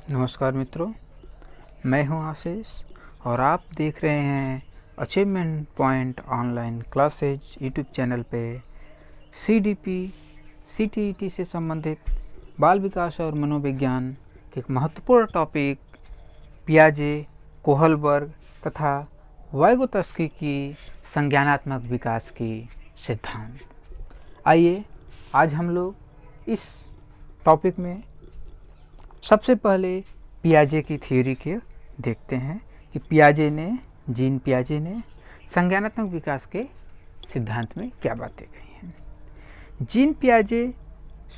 नमस्कार मित्रों, मैं हूं आशीष और आप देख रहे हैं achievement point online classes YouTube channel पे सीडीपी सीटीईटी से संबंधित बाल विकास और मनोविज्ञान के एक महत्वपूर्ण टॉपिक पियाजे, कोहलबर्ग तथा वाइगोत्स्की की संज्ञानात्मक विकास की सिद्धांत। आइए आज हम लोग इस टॉपिक में सबसे पहले पियाजे की थ्योरी के देखते हैं कि जीन पियाजे ने संज्ञानात्मक विकास के सिद्धांत में क्या बातें कही हैं। जीन पियाजे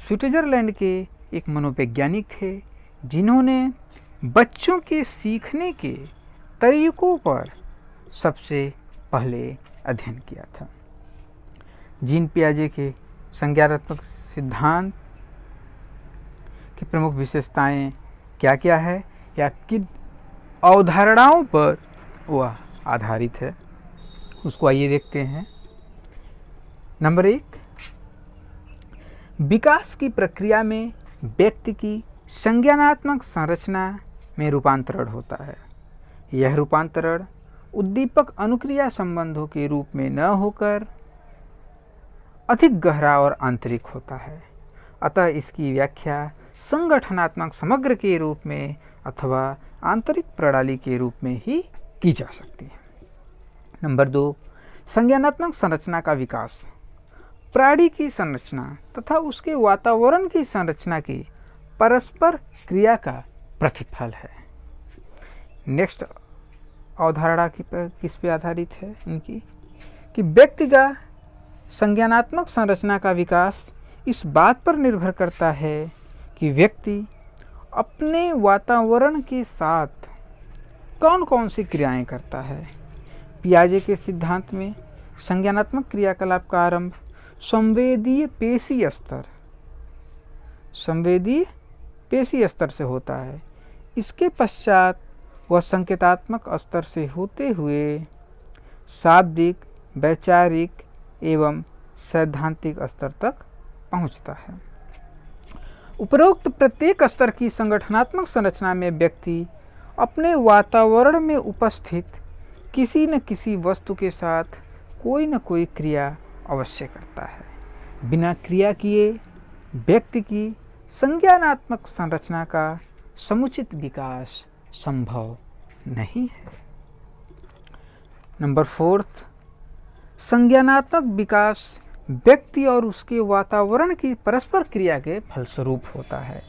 स्विट्जरलैंड के एक मनोवैज्ञानिक थे जिन्होंने बच्चों के सीखने के तरीकों पर सबसे पहले अध्ययन किया था। जीन पियाजे के संज्ञानात्मक सिद्धांत की प्रमुख विशेषताएं क्या क्या है या किन अवधारणाओं पर वह आधारित है, उसको आइए देखते हैं। नंबर 1, विकास की प्रक्रिया में व्यक्ति की संज्ञानात्मक संरचना में रूपांतरण होता है। यह रूपांतरण उद्दीपक अनुक्रिया संबंधों के रूप में न होकर अधिक गहरा और आंतरिक होता है। अतः इसकी व्याख्या संगठनात्मक समग्र के रूप में अथवा आंतरिक प्रणाली के रूप में ही की जा सकती है। नंबर 2, संज्ञानात्मक संरचना का विकास प्राणी की संरचना तथा उसके वातावरण की संरचना की परस्पर क्रिया का प्रतिफल है। नेक्स्ट अवधारणा किस पे आधारित है इनकी कि व्यक्ति का संज्ञानात्मक संरचना का विकास इस बात पर निर्भर करता है कि व्यक्ति अपने वातावरण के साथ कौन कौन सी क्रियाएं करता है। पियाजे के सिद्धांत में संज्ञानात्मक क्रियाकलाप का आरंभ संवेदीय पेशी स्तर से होता है। इसके पश्चात वह संकेतात्मक स्तर से होते हुए शाब्दिक, वैचारिक एवं सैद्धांतिक स्तर तक पहुंचता है। उपरोक्त प्रत्येक स्तर की संगठनात्मक संरचना में व्यक्ति अपने वातावरण में उपस्थित किसी न किसी वस्तु के साथ कोई न कोई क्रिया अवश्य करता है। बिना क्रिया किए व्यक्ति की संज्ञानात्मक संरचना का समुचित विकास संभव नहीं है। नंबर 4, संज्ञानात्मक विकास व्यक्ति और उसके वातावरण की परस्पर क्रिया के फलस्वरूप होता है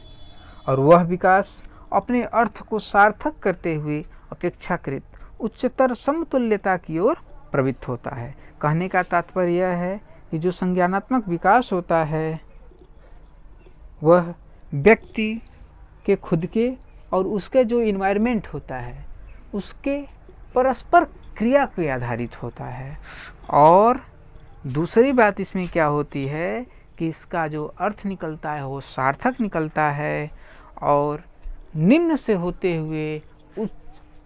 और वह विकास अपने अर्थ को सार्थक करते हुए अपेक्षाकृत उच्चतर समतुल्यता की ओर प्रवृत्त होता है। कहने का तात्पर्य यह है कि जो संज्ञानात्मक विकास होता है वह व्यक्ति के खुद के और उसके जो इन्वायरमेंट होता है उसके परस्पर क्रिया पे आधारित होता है। और दूसरी बात इसमें क्या होती है कि इसका जो अर्थ निकलता है वो सार्थक निकलता है और निम्न से होते हुए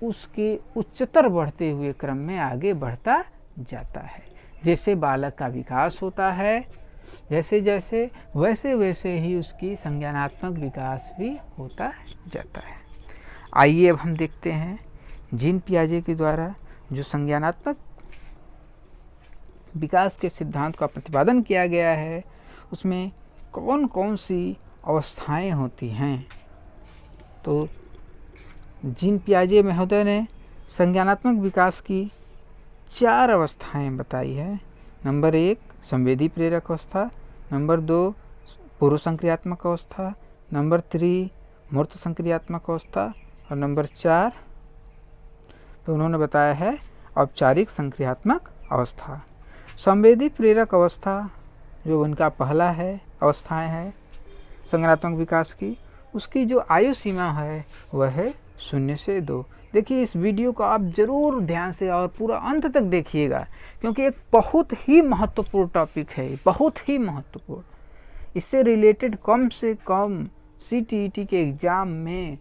उसके उच्चतर बढ़ते हुए क्रम में आगे बढ़ता जाता है। जैसे बालक का विकास होता है जैसे जैसे वैसे ही उसकी संज्ञानात्मक विकास भी होता जाता है। आइए अब हम देखते हैं जीन पियाजे के द्वारा जो संज्ञानात्मक विकास के सिद्धांत का प्रतिपादन किया गया है उसमें कौन कौन सी अवस्थाएं होती हैं। तो जीन पियाजे महोदय ने संज्ञानात्मक विकास की 4 अवस्थाएं बताई है। नंबर 1, संवेदी प्रेरक अवस्था। नंबर 2, पूर्व संक्रियात्मक अवस्था। नंबर 3, मूर्त संक्रियात्मक अवस्था। और नंबर 4 तो उन्होंने बताया है औपचारिक संक्रियात्मक अवस्था। संवेदी प्रेरक अवस्था जो उनका पहला है अवस्थाएं है संज्ञानात्मक विकास की, उसकी जो आयु सीमा है वह है 0 से 2। देखिए इस वीडियो को आप ज़रूर ध्यान से और पूरा अंत तक देखिएगा क्योंकि एक बहुत ही महत्वपूर्ण टॉपिक है, बहुत ही महत्वपूर्ण। इससे रिलेटेड कम से कम सीटीईटी के एग्ज़ाम में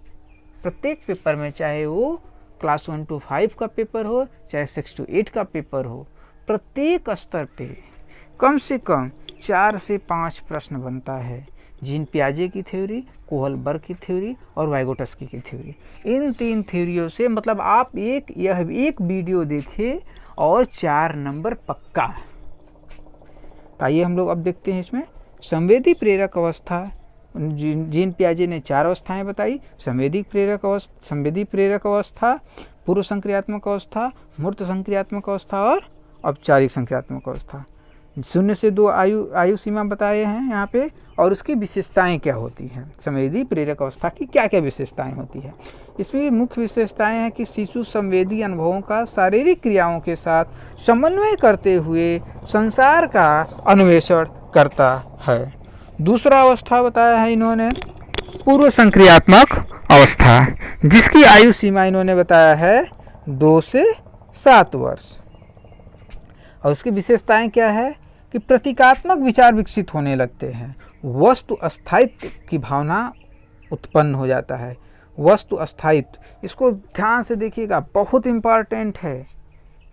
प्रत्येक पेपर में, चाहे वो क्लास 1 to 5 का पेपर हो चाहे 6 to 8 का पेपर हो, प्रत्येक स्तर पे कम से कम 4 से 5 प्रश्न बनता है जीन पियाजे की थ्योरी, कोहलबर्ग की थ्योरी और वाइगोटस्की की थ्योरी। इन 3 थ्योरियों से मतलब आप यह एक वीडियो देखिए और 4 नंबर पक्का। तो आइए हम लोग अब देखते हैं इसमें संवेदी प्रेरक अवस्था। जीन पियाजे ने 4 अवस्थाएं बताई, संवेदी प्रेरक अवस्था, पूर्व संक्रियात्मक अवस्था, मूर्त संक्रियात्मक अवस्था और औपचारिक संक्रियात्मक अवस्था। 0 से 2 आयु सीमा बताए हैं यहाँ पे, और उसकी विशेषताएं क्या होती हैं, संवेदी प्रेरक अवस्था की क्या क्या विशेषताएं होती है। इसमें मुख्य विशेषताएं हैं कि शिशु संवेदी अनुभवों का शारीरिक क्रियाओं के साथ समन्वय करते हुए संसार का अन्वेषण करता है। दूसरा अवस्था बताया है इन्होंने पूर्व संक्रियात्मक अवस्था, जिसकी आयु सीमा इन्होंने बताया है 2 से 7 वर्ष। और उसकी विशेषताएं क्या है कि प्रतीकात्मक विचार विकसित होने लगते हैं, वस्तु अस्थायित्व की भावना उत्पन्न हो जाता है। वस्तु अस्थायित्व, इसको ध्यान से देखिएगा, बहुत इम्पॉर्टेंट है।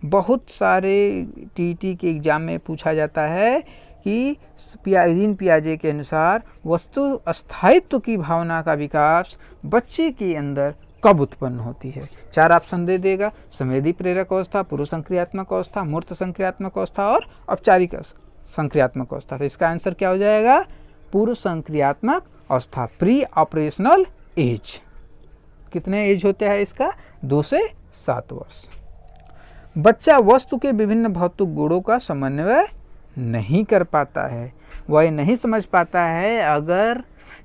बहुत सारे टीटी के एग्जाम में पूछा जाता है कि जीन पियाजे के अनुसार वस्तु अस्थायित्व की भावना का विकास बच्चे के अंदर कब उत्पन्न होती है। 4 ऑप्शन दे देगा, संवेदी प्रेरक अवस्था, पूर्व संक्रियात्मक अवस्था, मूर्त संक्रियात्मक अवस्था और औपचारिक संक्रियात्मक अवस्था। तो इसका आंसर क्या हो जाएगा, पूर्व संक्रियात्मक अवस्था, प्री ऑपरेशनल एज। कितने एज होते हैं इसका, 2 से 7 वर्ष। बच्चा वस्तु के विभिन्न भौतिक गुणों का समन्वय नहीं कर पाता है। वह नहीं समझ पाता है अगर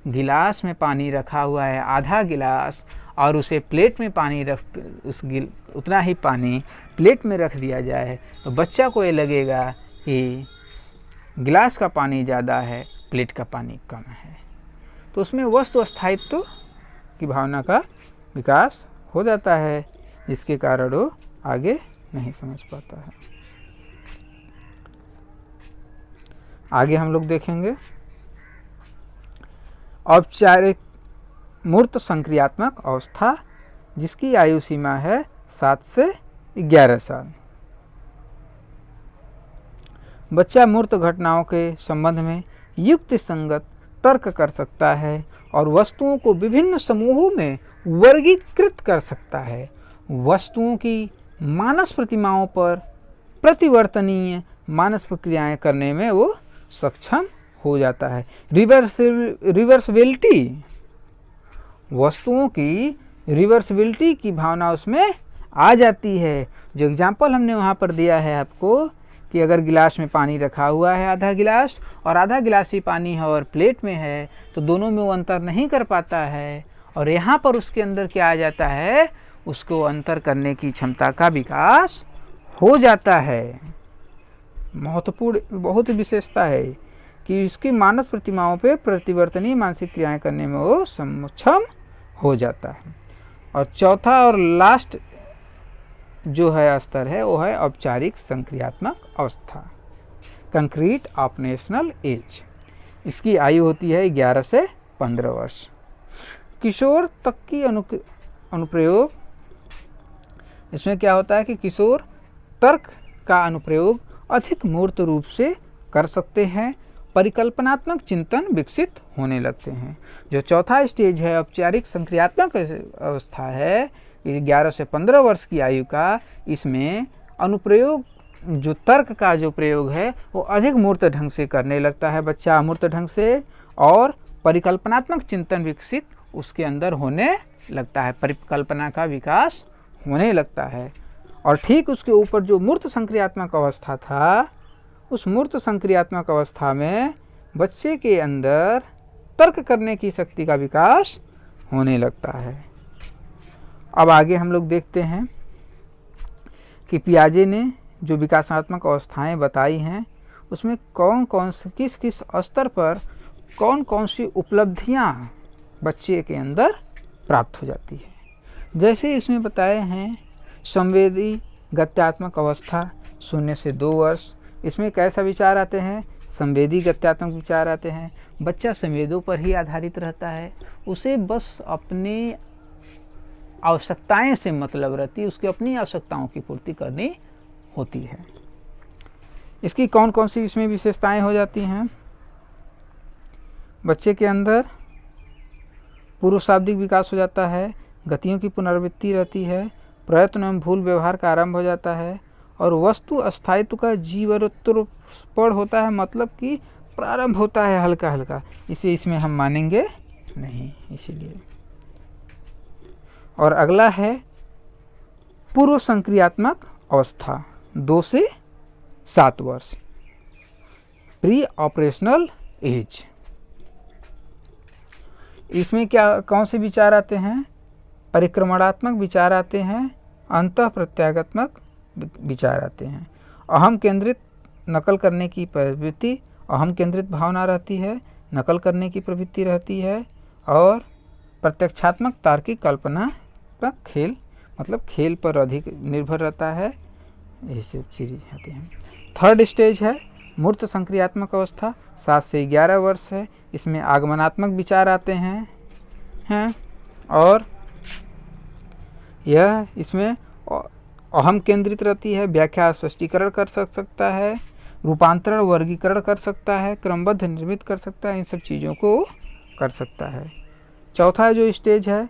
गिलास में पानी रखा हुआ है आधा गिलास और उसे प्लेट में पानी उतना ही पानी प्लेट में रख दिया जाए तो बच्चा को ये लगेगा कि गिलास का पानी ज़्यादा है, प्लेट का पानी कम है। तो उसमें वस्तु अस्थायित्व की भावना का विकास हो जाता है, जिसके कारण वो आगे नहीं समझ पाता है। आगे हम लोग देखेंगे औपचारिक मूर्त संक्रियात्मक अवस्था, जिसकी आयु सीमा है 7 से 11 साल। बच्चा मूर्त घटनाओं के संबंध में युक्ति संगत तर्क कर सकता है और वस्तुओं को विभिन्न समूहों में वर्गीकृत कर सकता है। वस्तुओं की मानस प्रतिमाओं पर प्रतिवर्तनीय मानस प्रक्रियाएं करने में वो सक्षम हो जाता है। रिवर्सिबिलिटी, वस्तुओं की रिवर्सिबिलिटी की भावना उसमें आ जाती है। जो एग्जाम्पल हमने वहाँ पर दिया है आपको कि अगर गिलास में पानी रखा हुआ है आधा गिलास और आधा गिलास ही पानी है और प्लेट में है, तो दोनों में वो अंतर नहीं कर पाता है। और यहाँ पर उसके अंदर क्या आ जाता है, उसको अंतर करने की क्षमता का विकास हो जाता है। महत्वपूर्ण बहुत विशेषता है कि इसकी मानस प्रतिमाओं पे प्रतिवर्तनीय मानसिक क्रियाएं करने में वो सक्षम हो जाता है। और चौथा और लास्ट जो है स्तर है वो है औपचारिक संक्रियात्मक अवस्था, कंक्रीट ऑपरेशनल एज। इसकी आयु होती है 11 से 15 वर्ष। किशोर तक की अनुप्रयोग, इसमें क्या होता है कि किशोर तर्क का अनुप्रयोग अधिक मूर्त रूप से कर सकते हैं, परिकल्पनात्मक चिंतन विकसित होने लगते हैं। जो चौथा स्टेज है औपचारिक संक्रियात्मक अवस्था है, 11 से 15 वर्ष की आयु का, इसमें अनुप्रयोग जो तर्क का जो प्रयोग है वो अधिक मूर्त ढंग से करने लगता है बच्चा, मूर्त ढंग से, और परिकल्पनात्मक चिंतन विकसित उसके अंदर होने लगता है, परिकल्पना का विकास होने लगता है। और ठीक उसके ऊपर जो मूर्त संक्रियात्मक अवस्था था, उस मूर्त संक्रियात्मक अवस्था में बच्चे के अंदर तर्क करने की शक्ति का विकास होने लगता है। अब आगे हम लोग देखते हैं कि पियाजे ने जो विकासात्मक अवस्थाएं बताई हैं उसमें कौन कौन से किस किस स्तर पर कौन कौन सी उपलब्धियां बच्चे के अंदर प्राप्त हो जाती है। जैसे इसमें बताए हैं संवेदी गत्यात्मक अवस्था 0 से 2 वर्ष, इसमें कैसा विचार आते हैं, संवेदी गत्यात्मक विचार आते हैं। बच्चा संवेदों पर ही आधारित रहता है, उसे बस अपनी आवश्यकताएं से मतलब रहती है, उसकी अपनी आवश्यकताओं की पूर्ति करनी होती है। इसकी कौन कौन सी इसमें विशेषताएं हो जाती हैं, बच्चे के अंदर पूर्व शाब्दिक विकास हो जाता है, गतियों की पुनरावृत्ति रहती है, प्रयत्न एवं भूल व्यवहार का आरंभ हो जाता है और वस्तु अस्थायित्व का जीवरोत्तरपण होता है, मतलब कि प्रारंभ होता है हल्का हल्का, इसे इसमें हम मानेंगे नहीं इसीलिए। और अगला है पूर्व संक्रियात्मक अवस्था 2 से 7 वर्ष, प्री ऑपरेशनल एज। इसमें क्या कौन से विचार आते हैं? परिक्रमणात्मक विचार आते हैं, अंतः प्रत्यागात्मक विचार आते हैं। अहम केंद्रित नकल करने की प्रवृत्ति, अहम केंद्रित भावना रहती है, नकल करने की प्रवृत्ति रहती है और प्रत्यक्षात्मक तार्किक कल्पना का खेल, मतलब खेल पर अधिक निर्भर रहता है, यही सब चीज़ें आती हैं। थर्ड स्टेज है मूर्त संक्रियात्मक अवस्था, 7 से 11 वर्ष है। इसमें आगमनात्मक विचार आते हैं और यह इसमें अहम केंद्रित रहती है, व्याख्या स्पष्टीकरण कर सकता है, रूपांतरण वर्गीकरण कर सकता है, क्रमबद्ध निर्मित कर सकता है, इन सब चीज़ों को कर सकता है। चौथा जो स्टेज है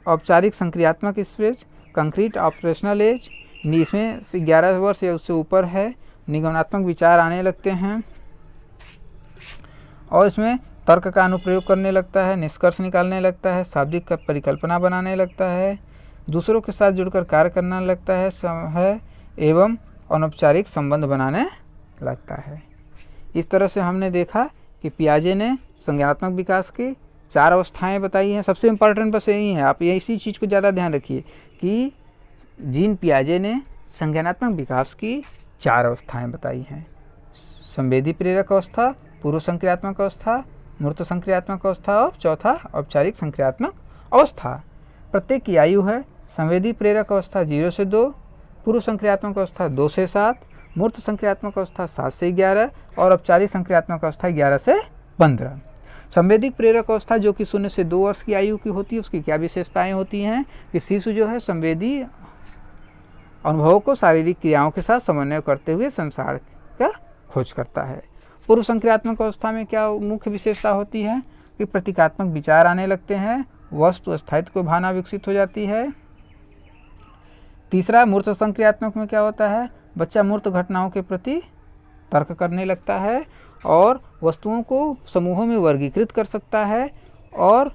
औपचारिक संक्रियात्मक स्टेज, कंक्रीट ऑपरेशनल एज, इसमें 11 वर्ष या उससे ऊपर है, निगमनात्मक विचार आने लगते हैं और इसमें तर्क का अनुप्रयोग करने लगता है, निष्कर्ष निकालने लगता है, शाब्दिक का परिकल्पना बनाने लगता है, दूसरों के साथ जुड़कर कार्य करने लगता है एवं अनौपचारिक संबंध बनाने लगता है। इस तरह से हमने देखा कि पियाजे ने संज्ञानात्मक विकास की 4 अवस्थाएं बताई हैं। सबसे इम्पॉर्टेंट बस यही है, आप इसी चीज़ को ज़्यादा ध्यान रखिए कि जीन पियाजे ने संज्ञानात्मक विकास की 4 अवस्थाएं बताई हैं। संवेदी प्रेरक अवस्था, पूर्व संक्रियात्मक अवस्था, मूर्त संक्रियात्मक अवस्था और चौथा औपचारिक संक्रियात्मक अवस्था। प्रत्येक की आयु है संवेदी प्रेरक अवस्था 0 से 2, पूर्व संक्रियात्मक अवस्था 2 से 7, मूर्त संक्रियात्मक अवस्था 7 से 11 और औपचारिक संक्रियात्मक अवस्था 11 से 15। संवेदिक प्रेरक अवस्था जो कि 0 से 2 वर्ष की आयु की होती है, उसकी क्या विशेषताएं होती हैं कि शिशु जो है संवेदी अनुभवों को शारीरिक क्रियाओं के साथ समन्वय करते हुए संसार का खोज करता है। पूर्व संक्रियात्मक अवस्था में क्या मुख्य विशेषता होती है कि प्रतीकात्मक विचार आने लगते हैं, वस्तु अस्थायित्व को भावना विकसित हो जाती है। तीसरा मूर्त संक्रियात्मक में क्या होता है, बच्चा मूर्त घटनाओं के प्रति तर्क करने लगता है और वस्तुओं को समूहों में वर्गीकृत कर सकता है और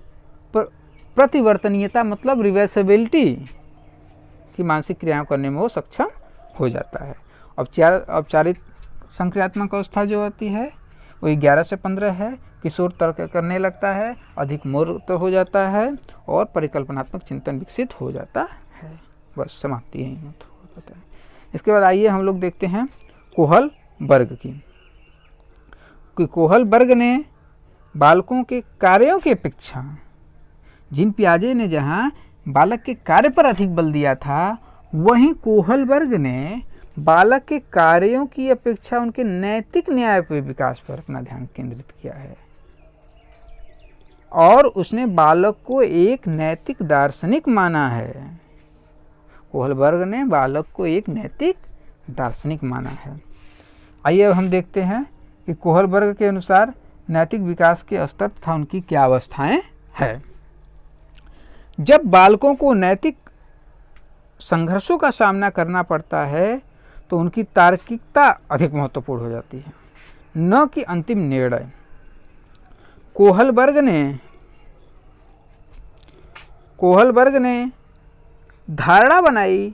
प्रतिवर्तनीयता मतलब रिवर्सिबिलिटी की मानसिक क्रियाएं करने में वो सक्षम हो जाता है। औपचारिक संक्रियात्मक अवस्था जो होती है वो 11 से 15 है। किशोर तर्क करने लगता है, अधिक मूर्त हो जाता है और परिकल्पनात्मक चिंतन विकसित हो जाता है। बस समाप्ति यही होता है। इसके बाद आइए हम लोग देखते हैं कोहल वर्ग की। कोहल वर्ग ने बालकों के कार्यों की अपेक्षा, जीन पियाजे ने जहाँ बालक के कार्य पर अधिक बल दिया था, वहीं कोहल वर्ग ने बालक के कार्यों की अपेक्षा उनके नैतिक न्याय पर विकास पर अपना ध्यान केंद्रित किया है और उसने बालक को एक नैतिक दार्शनिक माना है। कोहल वर्ग ने बालक को एक नैतिक दार्शनिक माना है। आइए अब हम देखते हैं कि कोहल वर्ग के अनुसार नैतिक विकास के स्तर तथा उनकी क्या अवस्थाएं हैं। जब बालकों को नैतिक संघर्षों का सामना करना पड़ता है तो उनकी तार्किकता अधिक महत्वपूर्ण हो जाती है, न कि अंतिम निर्णय। कोहल वर्ग ने धारणा बनाई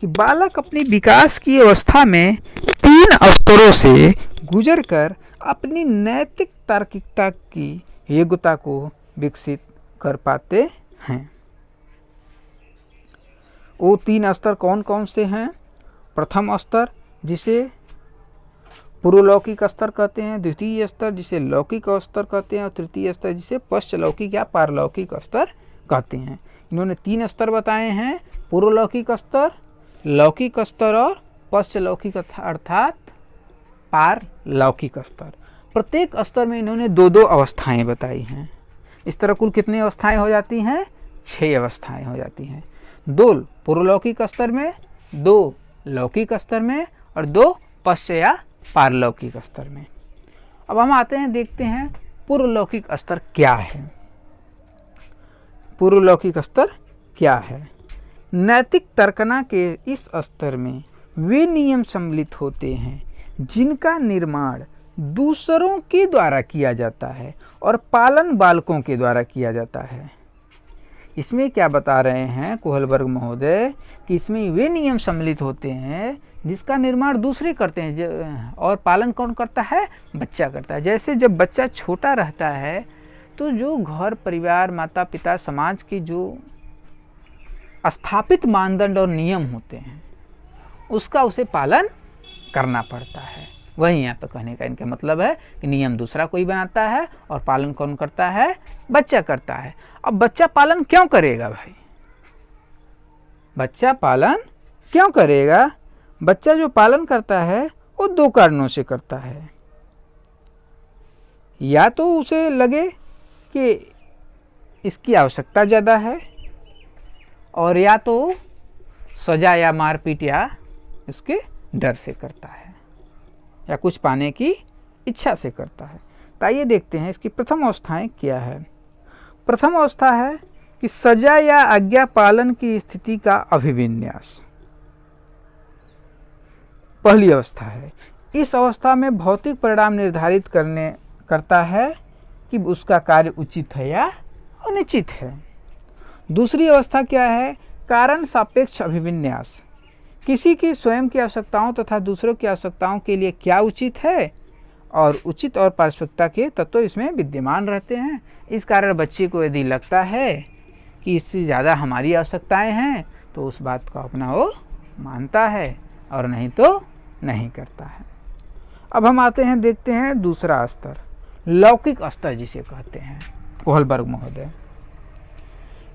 कि बालक अपनी विकास की अवस्था में 3 स्तरों से गुजरकर अपनी नैतिक तार्किकता की योग्यता को विकसित कर पाते हैं। वो 3 स्तर कौन कौन से हैं? प्रथम स्तर जिसे पूर्वलौकिक स्तर कहते हैं, द्वितीय स्तर जिसे लौकिक स्तर कहते हैं और तृतीय स्तर जिसे पश्चलौकिक या पारलौकिक स्तर कहते हैं। इन्होंने 3 स्तर बताए हैं, पूर्वलौकिक स्तर, लौकिक स्तर और पश्चलौकिक अर्थात पारलौकिक स्तर। प्रत्येक स्तर में इन्होंने 2-2 अवस्थाएं बताई हैं। इस तरह कुल कितनी अवस्थाएं हो जाती हैं? 6 अवस्थाएं हो जाती हैं। 2 पूर्वलौकिक स्तर में, 2 लौकिक स्तर में और 2 पश्च या पारलौकिक स्तर में। अब हम आते हैं देखते हैं पूर्वलौकिक स्तर क्या है? पूर्वलौकिक स्तर क्या है? नैतिक तर्कना के इस स्तर में वे नियम सम्मिलित होते हैं जिनका निर्माण दूसरों के द्वारा किया जाता है और पालन बालकों के द्वारा किया जाता है। इसमें क्या बता रहे हैं कोहलबर्ग महोदय कि इसमें वे नियम सम्मिलित होते हैं जिसका निर्माण दूसरे करते हैं और पालन कौन करता है? बच्चा करता है। जैसे जब बच्चा छोटा रहता है तो जो घर परिवार माता पिता समाज के जो स्थापित मानदंड और नियम होते हैं उसका उसे पालन करना पड़ता है। वही यहाँ पे कहने का इनका मतलब है कि नियम दूसरा कोई बनाता है और पालन कौन करता है? बच्चा करता है। अब बच्चा पालन क्यों करेगा भाई? बच्चा पालन क्यों करेगा? बच्चा जो पालन करता है वो दो कारणों से करता है। या तो उसे लगे कि इसकी आवश्यकता ज़्यादा है, और या तो सजा या मारपीट या उसके डर से करता है, या कुछ पाने की इच्छा से करता है। तो आइए देखते हैं इसकी प्रथम अवस्थाएं क्या है। प्रथम अवस्था है कि सजा या आज्ञा पालन की स्थिति का अभिविन्यास। पहली अवस्था है। इस अवस्था में भौतिक परिणाम निर्धारित करता है कि उसका कार्य उचित है या अनुचित है। दूसरी अवस्था क्या है? कारण सापेक्ष अभिविन्यास। किसी की स्वयं की आवश्यकताओं तथा दूसरों की आवश्यकताओं के लिए क्या उचित है, और उचित और पार्श्विकता के तत्व इसमें विद्यमान रहते हैं। इस कारण बच्चे को यदि लगता है कि इससे ज़्यादा हमारी आवश्यकताएं हैं तो उस बात को अपना वो मानता है, और नहीं तो नहीं करता है। अब हम आते हैं, देखते हैं दूसरा स्तर, लौकिक स्तर जिसे कहते हैं कोहलबर्ग महोदय।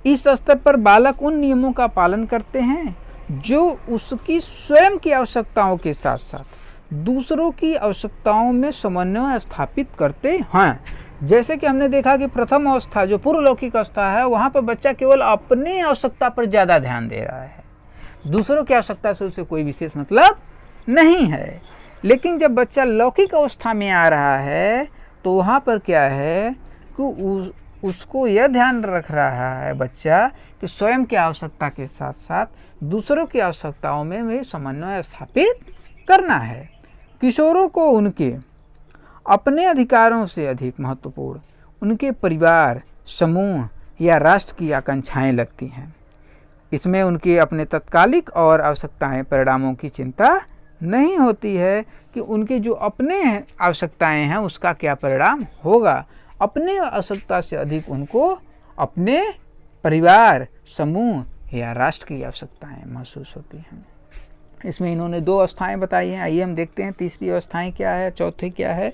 इस स्तर पर बालक उन नियमों का पालन करते हैं जो उसकी स्वयं की आवश्यकताओं के साथ साथ दूसरों की आवश्यकताओं में समन्वय स्थापित करते हैं। जैसे कि हमने देखा कि प्रथम अवस्था जो पूर्वलौकिक अवस्था है वहाँ पर बच्चा केवल अपनी आवश्यकता पर ज़्यादा ध्यान दे रहा है, दूसरों की आवश्यकता से उसे कोई विशेष मतलब नहीं है। लेकिन जब बच्चा लौकिक अवस्था में आ रहा है तो वहाँ पर क्या है कि उसको यह ध्यान रख रहा है बच्चा कि स्वयं की आवश्यकता के साथ साथ दूसरों की आवश्यकताओं में भी समन्वय स्थापित करना है। किशोरों को उनके अपने अधिकारों से अधिक महत्वपूर्ण उनके परिवार, समूह या राष्ट्र की आकांक्षाएं लगती हैं। इसमें उनके अपने तात्कालिक और आवश्यकताएं परिणामों की चिंता नहीं होती है कि उनके जो अपने आवश्यकताएं हैं उसका क्या परिणाम होगा। अपने आवश्यकता से अधिक उनको अपने परिवार, समूह या राष्ट्र की आवश्यकताएं महसूस होती हैं। इसमें इन्होंने दो अवस्थाएं बताई हैं। आइए हम देखते हैं तीसरी अवस्थाएं क्या है, चौथी क्या है।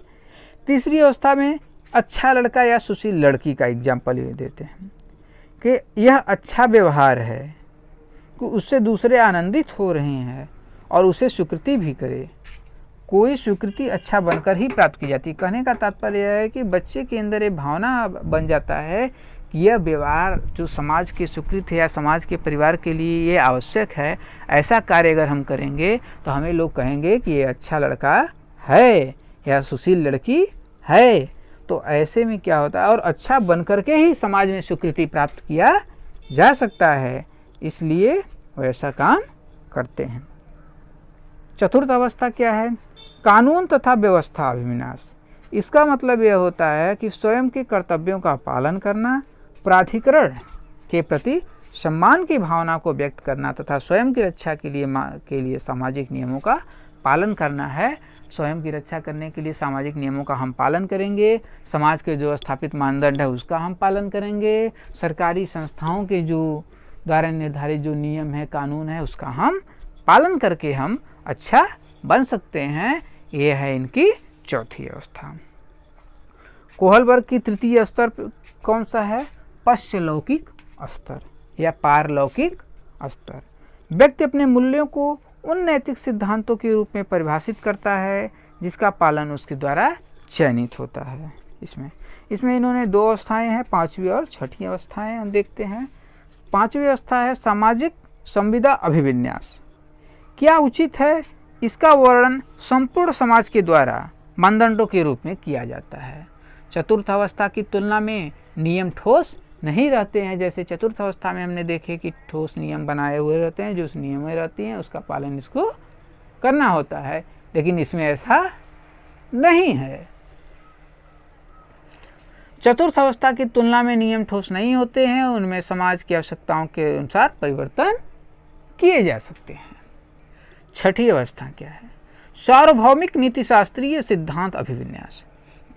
तीसरी अवस्था में अच्छा लड़का या सुशील लड़की का एग्जाम्पल ये देते हैं कि यह अच्छा व्यवहार है कि उससे दूसरे आनंदित हो रहे हैं और उसे स्वीकृति भी करे। कोई स्वीकृति अच्छा बनकर ही प्राप्त की जाती है। कहने का तात्पर्य यह है कि बच्चे के अंदर ये भावना बन जाता है कि यह व्यवहार जो समाज की स्वीकृति है या समाज के परिवार के लिए ये आवश्यक है, ऐसा कार्य अगर हम करेंगे तो हमें लोग कहेंगे कि ये अच्छा लड़का है या सुशील लड़की है। तो ऐसे में क्या होता है, और अच्छा बन करके ही समाज में स्वीकृति प्राप्त किया जा सकता है, इसलिए वो ऐसा काम करते हैं। चतुर्थ अवस्था क्या है? कानून तथा व्यवस्था अभिविन्यास। इसका मतलब यह होता है कि स्वयं के कर्तव्यों का पालन करना, प्राधिकरण के प्रति सम्मान की भावना को व्यक्त करना तथा स्वयं की रक्षा के लिए सामाजिक नियमों का पालन करना है। स्वयं की रक्षा करने के लिए सामाजिक नियमों का हम पालन करेंगे, समाज के जो स्थापित मानदंड है उसका हम पालन करेंगे, सरकारी संस्थाओं के जो द्वारा निर्धारित जो नियम है, कानून है, उसका हम पालन करके हम अच्छा बन सकते हैं। यह है इनकी चौथी अवस्था। कोहलबर्ग की तृतीय स्तर कौन सा है? पश्चलौकिक स्तर या पारलौकिक स्तर। व्यक्ति अपने मूल्यों को उन नैतिक सिद्धांतों के रूप में परिभाषित करता है जिसका पालन उसके द्वारा चयनित होता है। इसमें इन्होंने दो अवस्थाएं हैं, पांचवी और छठी अवस्थाएं हम देखते हैं। पांचवी अवस्था है सामाजिक संविदा अभिविन्यास। क्या उचित है, इसका वर्णन संपूर्ण समाज के द्वारा मानदंडों के रूप में किया जाता है। चतुर्थ अवस्था की तुलना में नियम ठोस नहीं रहते हैं। जैसे चतुर्थ अवस्था में हमने देखे कि ठोस नियम बनाए हुए रहते हैं, जो उस नियम में रहती हैं उसका पालन इसको करना होता है, लेकिन इसमें ऐसा नहीं है। चतुर्थ अवस्था की तुलना में नियम ठोस नहीं होते हैं, उनमें समाज की आवश्यकताओं के अनुसार परिवर्तन किए जा सकते हैं। छठी अवस्था क्या है? सार्वभौमिक नीतिशास्त्रीय सिद्धांत अभिविन्यास।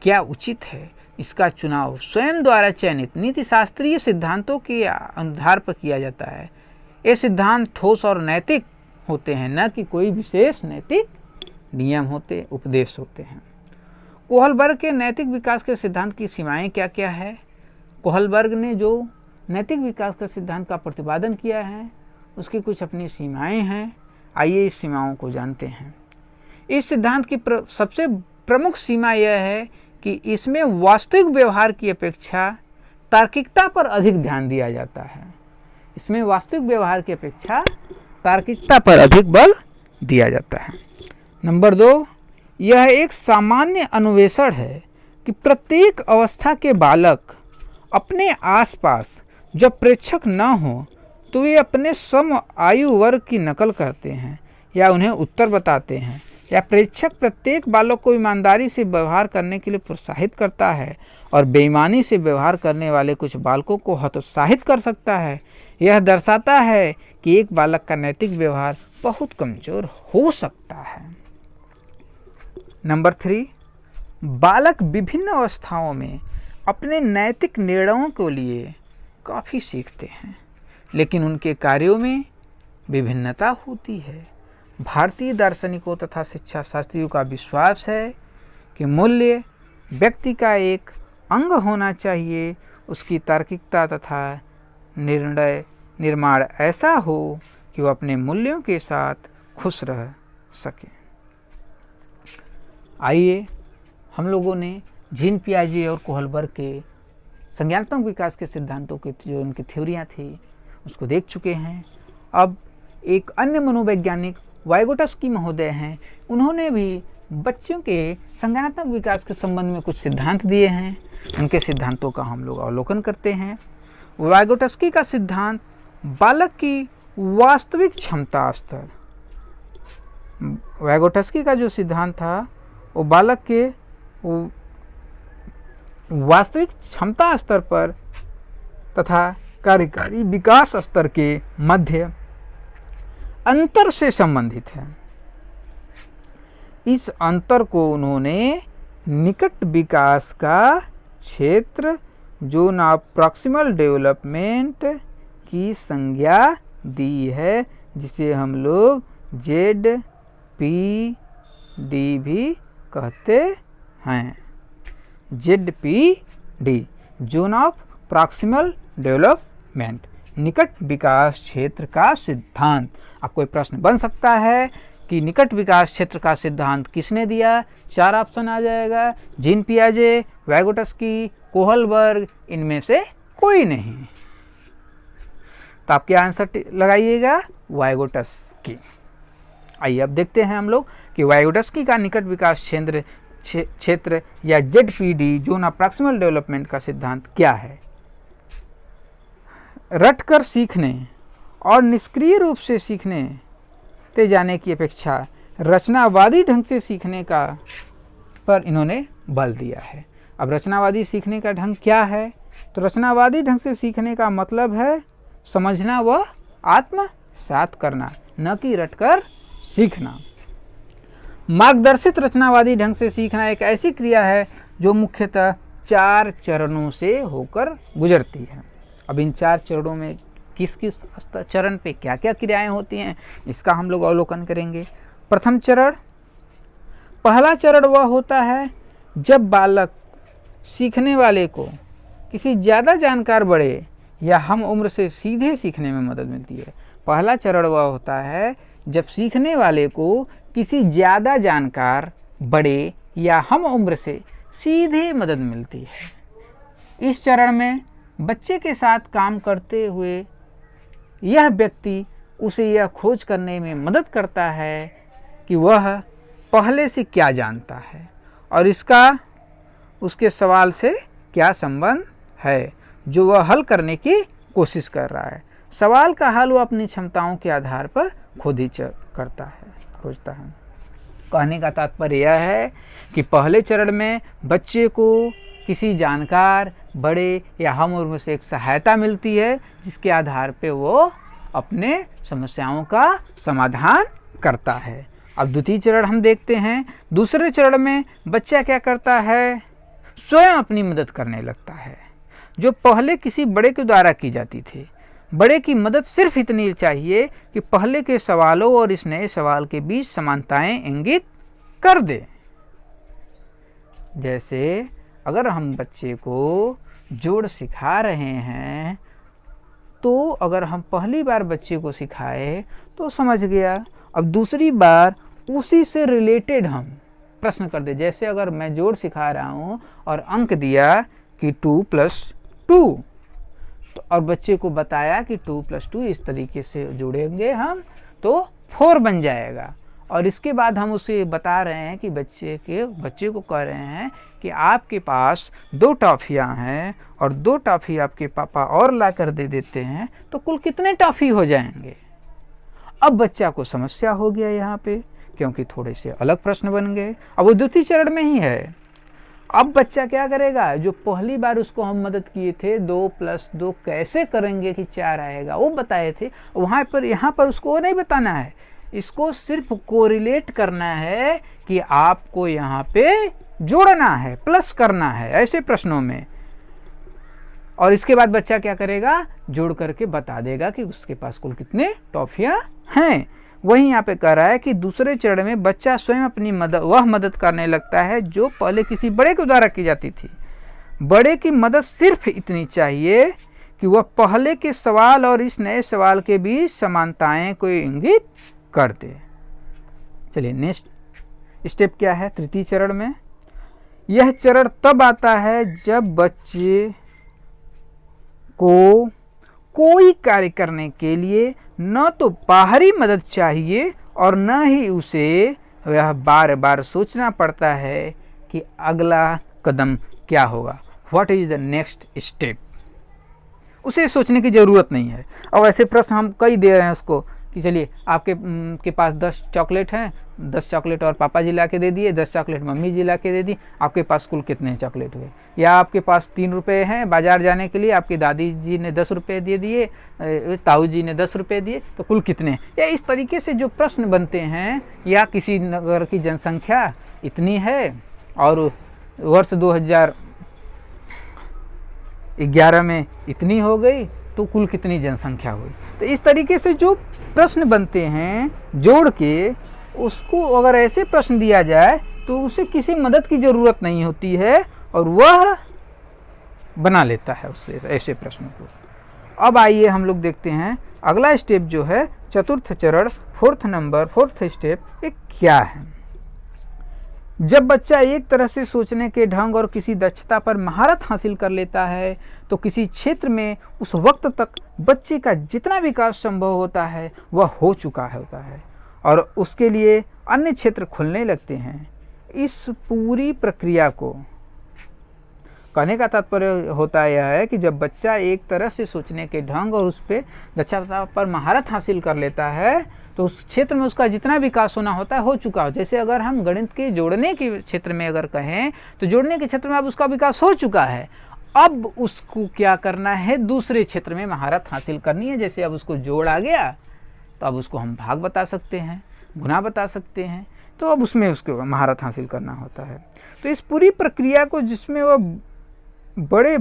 क्या उचित है इसका चुनाव स्वयं द्वारा चयनित नीतिशास्त्रीय सिद्धांतों के आधार पर किया जाता है। ये सिद्धांत ठोस और नैतिक होते हैं, न कि कोई विशेष नैतिक नियम होते उपदेश होते हैं। कोहलबर्ग के नैतिक विकास के सिद्धांत की सीमाएं क्या क्या है? कोहलबर्ग ने जो नैतिक विकास का सिद्धांत का प्रतिपादन किया है उसकी कुछ अपनी सीमाएं हैं। आइए इस सीमाओं को जानते हैं। इस सिद्धांत की सबसे प्रमुख सीमा यह है कि इसमें वास्तविक व्यवहार की अपेक्षा तार्किकता पर अधिक ध्यान दिया जाता है। इसमें वास्तविक व्यवहार की अपेक्षा तार्किकता पर अधिक बल दिया जाता है। नंबर 2, यह एक सामान्य अन्वेषण है कि प्रत्येक अवस्था के बालक अपने आसपास जब प्रेक्षक न हो तो वे अपने सम आयु वर्ग की नकल करते हैं या उन्हें उत्तर बताते हैं, या प्रेक्षक प्रत्येक बालक को ईमानदारी से व्यवहार करने के लिए प्रोत्साहित करता है और बेईमानी से व्यवहार करने वाले कुछ बालकों को हतोत्साहित कर सकता है। यह दर्शाता है कि एक बालक का नैतिक व्यवहार बहुत कमजोर हो सकता है। नंबर 3, बालक विभिन्न अवस्थाओं में अपने नैतिक निर्णयों के लिए काफ़ी सीखते हैं, लेकिन उनके कार्यों में विभिन्नता होती है। भारतीय दार्शनिकों तथा शिक्षा शास्त्रियों का विश्वास है कि मूल्य व्यक्ति का एक अंग होना चाहिए। उसकी तार्किकता तथा निर्णय निर्माण ऐसा हो कि वह अपने मूल्यों के साथ खुश रह सके। आइए हम लोगों ने जीन पियाजे और कोहलबर्ग के संज्ञानात्मक विकास के सिद्धांतों के जो उनकी थ्योरियाँ थी उसको देख चुके हैं। अब एक अन्य मनोवैज्ञानिक वाइगोटस्की महोदय हैं, उन्होंने भी बच्चों के संज्ञानात्मक विकास के संबंध में कुछ सिद्धांत दिए हैं। उनके सिद्धांतों का हम लोग अवलोकन करते हैं। वाइगोटस्की का सिद्धांत बालक की वास्तविक क्षमता स्तर, वाइगोटस्की का जो सिद्धांत था वो बालक के वास्तविक क्षमता स्तर पर तथा कार्यकारी विकास स्तर के मध्य अंतर से संबंधित है। इस अंतर को उन्होंने निकट विकास का क्षेत्र जोन ऑफ प्रॉक्सिमल डेवलपमेंट की संज्ञा दी है, जिसे हम लोग ZPD भी कहते हैं। ZPD zone of proximal development, निकट विकास क्षेत्र का सिद्धांत। अब कोई प्रश्न बन सकता है कि निकट विकास क्षेत्र का सिद्धांत किसने दिया? 4 ऑप्शन आ जाएगा, जीन पियाजे, वाइगोटस्की, कोहलबर्ग, इनमें से कोई नहीं। तो आप क्या आंसर लगाइएगा? वाइगोटस्की। आइए अब देखते हैं हम लोग कि वाइगोटस्की का निकट विकास क्षेत्र या ZPD zone of proximal development का सिद्धांत क्या है। रटकर सीखने और निष्क्रिय रूप से सीखने ते जाने की अपेक्षा रचनावादी ढंग से सीखने का पर इन्होंने बल दिया है। अब रचनावादी सीखने का ढंग क्या है? तो रचनावादी ढंग से सीखने का मतलब है समझना व आत्मसात करना, न कि रटकर सीखना। मार्गदर्शित रचनावादी ढंग से सीखना एक ऐसी क्रिया है जो मुख्यतः 4 चरणों से होकर गुजरती है। अब इन 4 चरणों में किस किस चरण पे क्या क्या क्रियाएं होती हैं इसका हम लोग अवलोकन करेंगे। प्रथम चरण, पहला चरण वह होता है जब बालक सीखने वाले को किसी ज़्यादा जानकार बड़े या हम उम्र से सीधे सीखने में मदद मिलती है। पहला चरण वह होता है जब सीखने वाले को किसी ज़्यादा जानकार बड़े या हम उम्र से सीधे मदद मिलती है। इस चरण में बच्चे के साथ काम करते हुए यह व्यक्ति उसे यह खोज करने में मदद करता है कि वह पहले से क्या जानता है और इसका उसके सवाल से क्या संबंध है जो वह हल करने की कोशिश कर रहा है। सवाल का हल वो अपनी क्षमताओं के आधार पर खुद ही करता है, खोजता है। कहने का तात्पर्य यह है कि पहले चरण में बच्चे को किसी जानकार, बड़े या हम उम्र से एक सहायता मिलती है जिसके आधार पे वो अपने समस्याओं का समाधान करता है। अब द्वितीय चरण हम देखते हैं। दूसरे चरण में बच्चा क्या करता है, स्वयं अपनी मदद करने लगता है, जो पहले किसी बड़े के द्वारा की जाती थी। बड़े की मदद सिर्फ इतनी चाहिए कि पहले के सवालों और इस नए सवाल के बीच समानताएं इंगित कर दे। जैसे अगर हम बच्चे को जोड़ सिखा रहे हैं तो अगर हम पहली बार बच्चे को सिखाए तो समझ गया, अब दूसरी बार उसी से रिलेटेड हम प्रश्न कर दे। जैसे अगर मैं जोड़ सिखा रहा हूँ और अंक दिया कि 2 + 2, तो और बच्चे को बताया कि 2 + 2 इस तरीके से जोड़ेंगे हम तो 4 बन जाएगा। और इसके बाद हम उसे बता रहे हैं कि बच्चे को कह रहे हैं कि आपके पास 2 टॉफ़ियाँ हैं और 2 टॉफ़ी आपके पापा और ला कर दे देते हैं, तो कुल कितने टॉफ़ी हो जाएंगे। अब बच्चा को समस्या हो गया यहाँ पे, क्योंकि थोड़े से अलग प्रश्न बन गए। अब वो द्वितीय चरण में ही है। अब बच्चा क्या करेगा, जो पहली बार उसको हम मदद किए थे 2 + 2 कैसे करेंगे कि 4 आएगा वो बताए थे, वहाँ पर यहाँ पर उसको वो नहीं बताना है। इसको सिर्फ कोरिलेट करना है कि आपको यहाँ पे जोड़ना है, प्लस करना है ऐसे प्रश्नों में। और इसके बाद बच्चा क्या करेगा, जोड़ करके बता देगा कि उसके पास कुल कितने टॉफ़ियाँ हैं। वही यहाँ पे कह रहा है कि दूसरे चरण में बच्चा स्वयं अपनी मदद करने लगता है जो पहले किसी बड़े के द्वारा की जाती थी। बड़े की मदद सिर्फ इतनी चाहिए कि वह पहले के सवाल और इस नए सवाल के बीच समानताएं को इंगित कर दे। चलिए नेक्स्ट स्टेप क्या है तृतीय चरण में। यह चरण तब आता है जब बच्चे को कोई कार्य करने के लिए न तो बाहरी मदद चाहिए और न ही उसे वह बार बार सोचना पड़ता है कि अगला कदम क्या होगा, what is the next step. उसे सोचने की ज़रूरत नहीं है। और ऐसे प्रश्न हम कई दे रहे हैं उसको कि चलिए आपके पास 10 चॉकलेट हैं, 10 चॉकलेट और पापा जी ला के दे दिए, 10 चॉकलेट मम्मी जी ला के दे दी, आपके पास कुल कितने चॉकलेट हुए। या आपके पास 3 रुपये हैं बाज़ार जाने के लिए, आपकी दादी जी ने 10 रुपये दे दिए, ताऊ जी ने 10 रुपये दिए, तो कुल कितने। या इस तरीके से जो प्रश्न बनते हैं, या किसी नगर की जनसंख्या इतनी है और वर्ष 2011 में इतनी हो गई, तो कुल कितनी जनसंख्या हुई। तो इस तरीके से जो प्रश्न बनते हैं जोड़ के, उसको अगर ऐसे प्रश्न दिया जाए तो उसे किसी मदद की ज़रूरत नहीं होती है और वह बना लेता है उससे ऐसे प्रश्नों को। अब आइए हम लोग देखते हैं अगला स्टेप जो है चतुर्थ चरण, फोर्थ स्टेप, ये क्या है। जब बच्चा एक तरह से सोचने के ढंग और किसी दक्षता पर महारत हासिल कर लेता है तो किसी क्षेत्र में उस वक्त तक बच्चे का जितना विकास संभव होता है वह हो चुका होता है और उसके लिए अन्य क्षेत्र खुलने लगते हैं। इस पूरी प्रक्रिया को कहने का तात्पर्य होता यह है कि जब बच्चा एक तरह से सोचने के ढंग और उस पर दक्षता पर महारत हासिल कर लेता है तो उस क्षेत्र में उसका जितना विकास होना होता है हो चुका हो। जैसे अगर हम गणित के जोड़ने के क्षेत्र में अगर कहें तो जोड़ने के क्षेत्र में अब उसका विकास हो चुका है। अब उसको क्या करना है, दूसरे क्षेत्र में महारत हासिल करनी है। जैसे अब उसको जोड़ आ गया तो अब उसको हम भाग बता सकते हैं, गुना बता सकते हैं, तो अब उसमें उसको महारत हासिल करना होता है। तो इस पूरी प्रक्रिया को जिसमें वह बड़े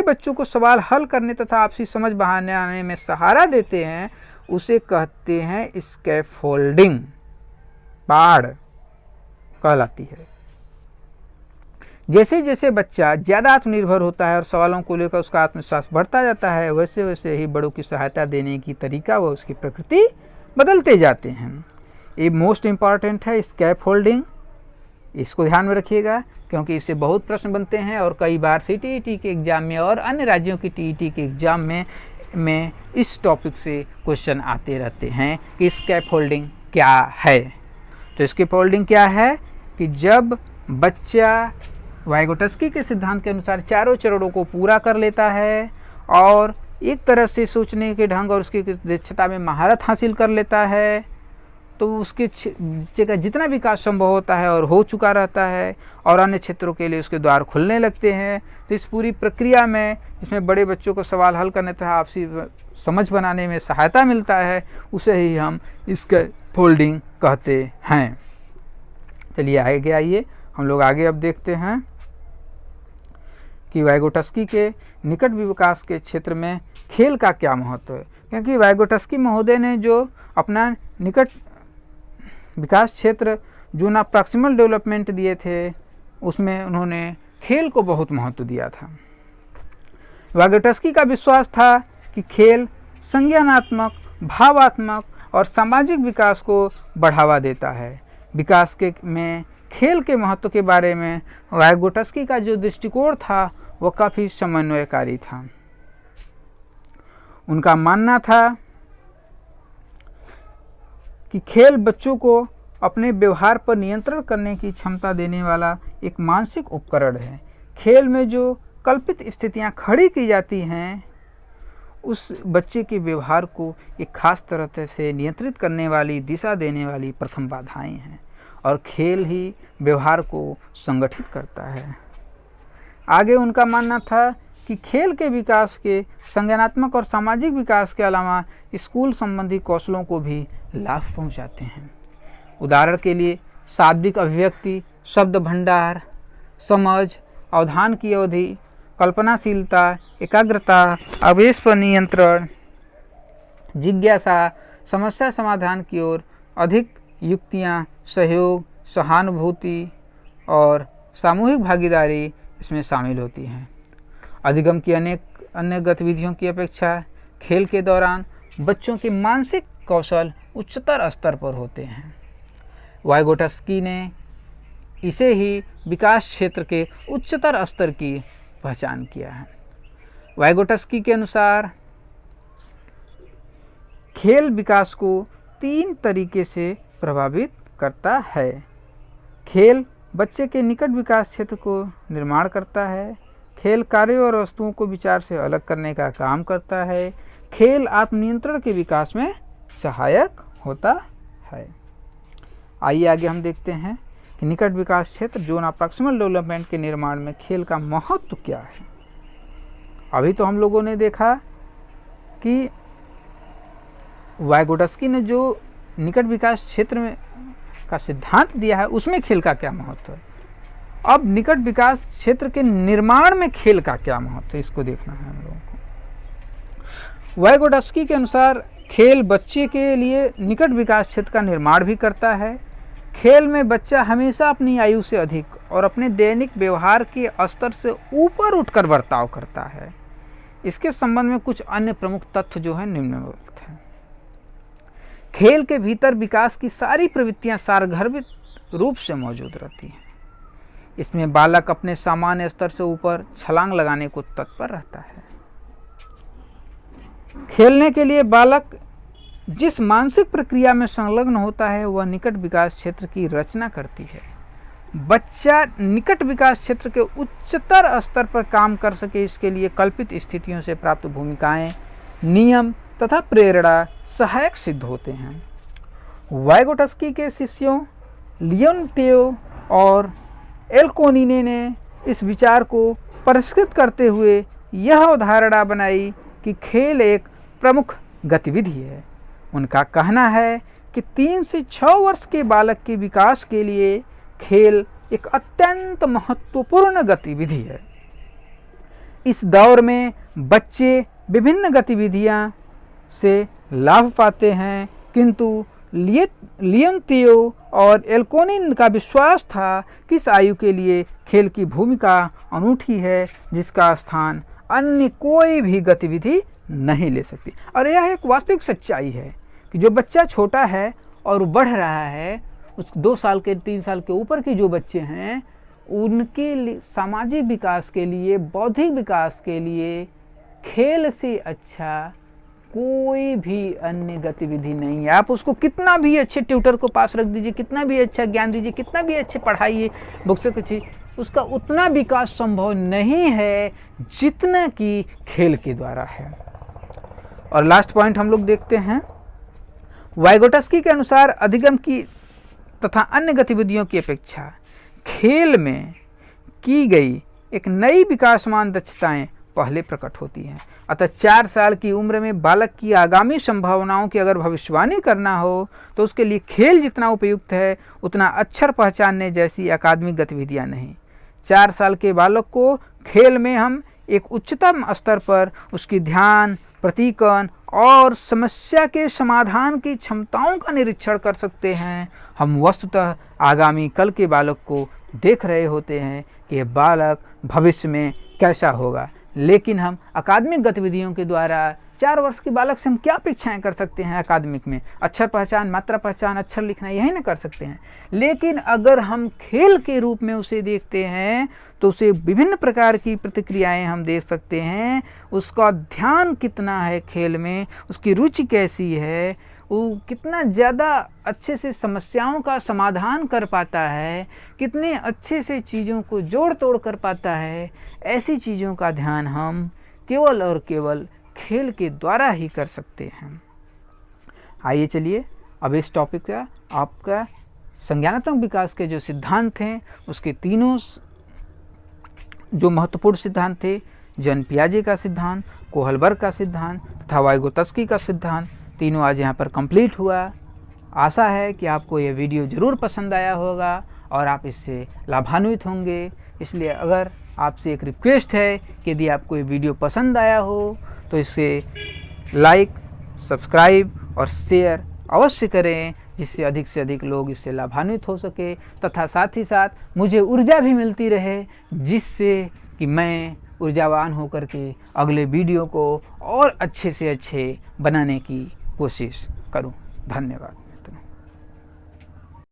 बच्चों को सवाल हल करने तथा आपसी समझ बढ़ाने में सहारा देते हैं, उसे कहते हैं स्कैफोल्डिंग, बाड़ कहलाती है। जैसे जैसे बच्चा ज़्यादा आत्मनिर्भर होता है और सवालों को लेकर उसका आत्मविश्वास बढ़ता जाता है, वैसे वैसे ही बड़ों की सहायता देने की तरीका व उसकी प्रकृति बदलते जाते हैं। ये मोस्ट इम्पॉर्टेंट है स्कैफोल्डिंग, इसको ध्यान में रखिएगा क्योंकि इससे बहुत प्रश्न बनते हैं और कई बार सीटीईटी के एग्ज़ाम में और अन्य राज्यों की टीईटी के एग्ज़ाम में इस टॉपिक से क्वेश्चन आते रहते हैं कि स्कैफोल्डिंग क्या है। तो स्कैफोल्डिंग क्या है, कि जब बच्चा वाइगोटस्की के सिद्धांत के अनुसार चारों चरणों को पूरा कर लेता है और एक तरह से सोचने के ढंग और उसकी दक्षता में महारत हासिल कर लेता है, तो उसके बच्चे का जितना विकास संभव होता है और हो चुका रहता है और अन्य क्षेत्रों के लिए उसके द्वार खुलने लगते हैं। तो इस पूरी प्रक्रिया में जिसमें बड़े बच्चों को सवाल हल करने तथा आपसी समझ बनाने में सहायता मिलता है, उसे ही हम इसके फोल्डिंग कहते हैं। चलिए आगे आइए, हम लोग आगे अब देखते हैं कि वाइगोटस्की के निकट विकास के क्षेत्र में खेल का क्या महत्व है। क्योंकि वाइगोटस्की महोदय ने जो अपना निकट विकास क्षेत्र जो ना प्रॉक्सिमल डेवलपमेंट दिए थे, उसमें उन्होंने खेल को बहुत महत्व दिया था। वाइगोटस्की का विश्वास था कि खेल संज्ञानात्मक, भावात्मक और सामाजिक विकास को बढ़ावा देता है। विकास के में खेल के महत्व के बारे में वाइगोटस्की का जो दृष्टिकोण था वह काफ़ी समन्वयकारी था। उनका मानना था कि खेल बच्चों को अपने व्यवहार पर नियंत्रण करने की क्षमता देने वाला एक मानसिक उपकरण है। खेल में जो कल्पित स्थितियां खड़ी की जाती हैं, उस बच्चे के व्यवहार को एक खास तरह से नियंत्रित करने वाली, दिशा देने वाली प्रथम बाधाएं हैं और खेल ही व्यवहार को संगठित करता है। आगे उनका मानना था कि खेल के विकास के संज्ञानात्मक और सामाजिक विकास के अलावा स्कूल संबंधी कौशलों को भी लाभ पहुंचाते हैं। उदाहरण के लिए शाब्दिक अभिव्यक्ति, शब्द भंडार, समझ, अवधान की अवधि, कल्पनाशीलता, एकाग्रता, आवेश पर नियंत्रण, जिज्ञासा, समस्या समाधान की ओर अधिक युक्तियाँ, सहयोग, सहानुभूति और सामूहिक भागीदारी इसमें शामिल होती हैं। अधिगम की अनेक अन्य गतिविधियों की अपेक्षा खेल के दौरान बच्चों के मानसिक कौशल उच्चतर स्तर पर होते हैं। वाइगोटस्की ने इसे ही विकास क्षेत्र के उच्चतर स्तर की पहचान किया है। वाइगोटस्की के अनुसार खेल विकास को 3 तरीके से प्रभावित करता है। खेल बच्चे के निकट विकास क्षेत्र को निर्माण करता है। खेल कार्यों और वस्तुओं को विचार से अलग करने का काम करता है। खेल आत्मनियंत्रण के विकास में सहायक होता है। आइए आगे हम देखते हैं कि निकट विकास क्षेत्र जोन ऑफ प्रॉक्सिमल डेवलपमेंट के निर्माण में खेल का महत्व क्या है। अभी तो हम लोगों ने देखा कि वाइगोटस्की ने जो निकट विकास क्षेत्र में का सिद्धांत दिया है उसमें खेल का क्या महत्व है। अब निकट विकास क्षेत्र के निर्माण में खेल का क्या महत्व है, इसको देखना है हम लोगों को। वाइगोटस्की के अनुसार खेल बच्चे के लिए निकट विकास क्षेत्र का निर्माण भी करता है। खेल में बच्चा हमेशा अपनी आयु से अधिक और अपने दैनिक व्यवहार के स्तर से ऊपर उठकर बर्ताव करता है। इसके संबंध में कुछ अन्य प्रमुख तथ्य जो है निम्नलिखित हैं। खेल के भीतर विकास की सारी प्रवृत्तियां सारगर्भित रूप से मौजूद रहती हैं। इसमें बालक अपने सामान्य स्तर से ऊपर छलांग लगाने को तत्पर रहता है। खेलने के लिए बालक जिस मानसिक प्रक्रिया में संलग्न होता है वह निकट विकास क्षेत्र की रचना करती है। बच्चा निकट विकास क्षेत्र के उच्चतर स्तर पर काम कर सके, इसके लिए कल्पित स्थितियों से प्राप्त भूमिकाएं, नियम तथा प्रेरणा सहायक सिद्ध होते हैं। वाइगोटस्की के शिष्यों लियोनतेओ और एल्कोनिने ने इस विचार को परिष्कृत करते हुए यह अवधारणा बनाई कि खेल एक प्रमुख गतिविधि है। उनका कहना है कि 3 से 6 वर्ष के बालक के विकास के लिए खेल एक अत्यंत महत्वपूर्ण गतिविधि है। इस दौर में बच्चे विभिन्न गतिविधियां से लाभ पाते हैं, किंतु लियोनतेओ और एल्कोनिन का विश्वास था कि इस आयु के लिए खेल की भूमिका अनूठी है, जिसका स्थान अन्य कोई भी गतिविधि नहीं ले सकती। और यह एक वास्तविक सच्चाई है कि जो बच्चा छोटा है और बढ़ रहा है, उस 2 साल के 3 साल के ऊपर के जो बच्चे हैं, उनके सामाजिक विकास के लिए, बौद्धिक विकास के लिए खेल से अच्छा कोई भी अन्य गतिविधि नहीं है। आप उसको कितना भी अच्छे ट्यूटर को पास रख दीजिए, कितना भी अच्छा ज्ञान दीजिए, कितना भी अच्छे पढ़ाइए बुक से कुछ, उसका उतना विकास संभव नहीं है जितना कि खेल के द्वारा है। और लास्ट पॉइंट हम लोग देखते हैं, वाइगोटस्की के अनुसार अधिगम की तथा अन्य गतिविधियों की अपेक्षा खेल में की गई एक नई विकासमान दक्षताएं पहले प्रकट होती हैं। अतः 4 साल की उम्र में बालक की आगामी संभावनाओं की अगर भविष्यवाणी करना हो तो उसके लिए खेल जितना उपयुक्त है उतना अक्षर पहचानने जैसी अकादमिक गतिविधियां नहीं। 4 साल के बालक को खेल में हम एक उच्चतम स्तर पर उसकी ध्यान, प्रतीकन और समस्या के समाधान की क्षमताओं का निरीक्षण कर सकते हैं। हम वस्तुतः आगामी कल के बालक को देख रहे होते हैं कि यह बालक भविष्य में कैसा होगा, लेकिन हम अकादमिक गतिविधियों के द्वारा 4 वर्ष के बालक से हम क्या अपेक्षाएं कर सकते हैं? अकादमिक में अक्षर पहचान, मात्रा पहचान, अक्षर लिखना, यही ना कर सकते हैं। लेकिन अगर हम खेल के रूप में उसे देखते हैं तो उसे विभिन्न प्रकार की प्रतिक्रियाएं हम देख सकते हैं। उसका ध्यान कितना है खेल में, उसकी रुचि कैसी है, वो कितना ज़्यादा अच्छे से समस्याओं का समाधान कर पाता है, कितने अच्छे से चीज़ों को जोड़ तोड़ कर पाता है, ऐसी चीज़ों का ध्यान हम केवल और केवल खेल के द्वारा ही कर सकते हैं। आइए चलिए अब इस टॉपिक का आपका संज्ञानात्मक विकास के जो सिद्धांत हैं उसके तीनों जो महत्वपूर्ण सिद्धांत थे, जॉन पियाजे का सिद्धांत, कोहलबर्ग का सिद्धांत तथा वाइगोत्स्की का सिद्धांत, तीनों आज यहाँ पर कंप्लीट हुआ। आशा है कि आपको ये वीडियो ज़रूर पसंद आया होगा और आप इससे लाभान्वित होंगे। इसलिए अगर आपसे एक रिक्वेस्ट है कि यदि आपको ये वीडियो पसंद आया हो तो इसे लाइक, सब्सक्राइब और शेयर अवश्य करें, जिससे अधिक से अधिक लोग इससे लाभान्वित हो सके तथा साथ ही साथ मुझे ऊर्जा भी मिलती रहे, जिससे कि मैं ऊर्जावान होकर के अगले वीडियो को और अच्छे से अच्छे बनाने की कोशिश करूं। धन्यवाद।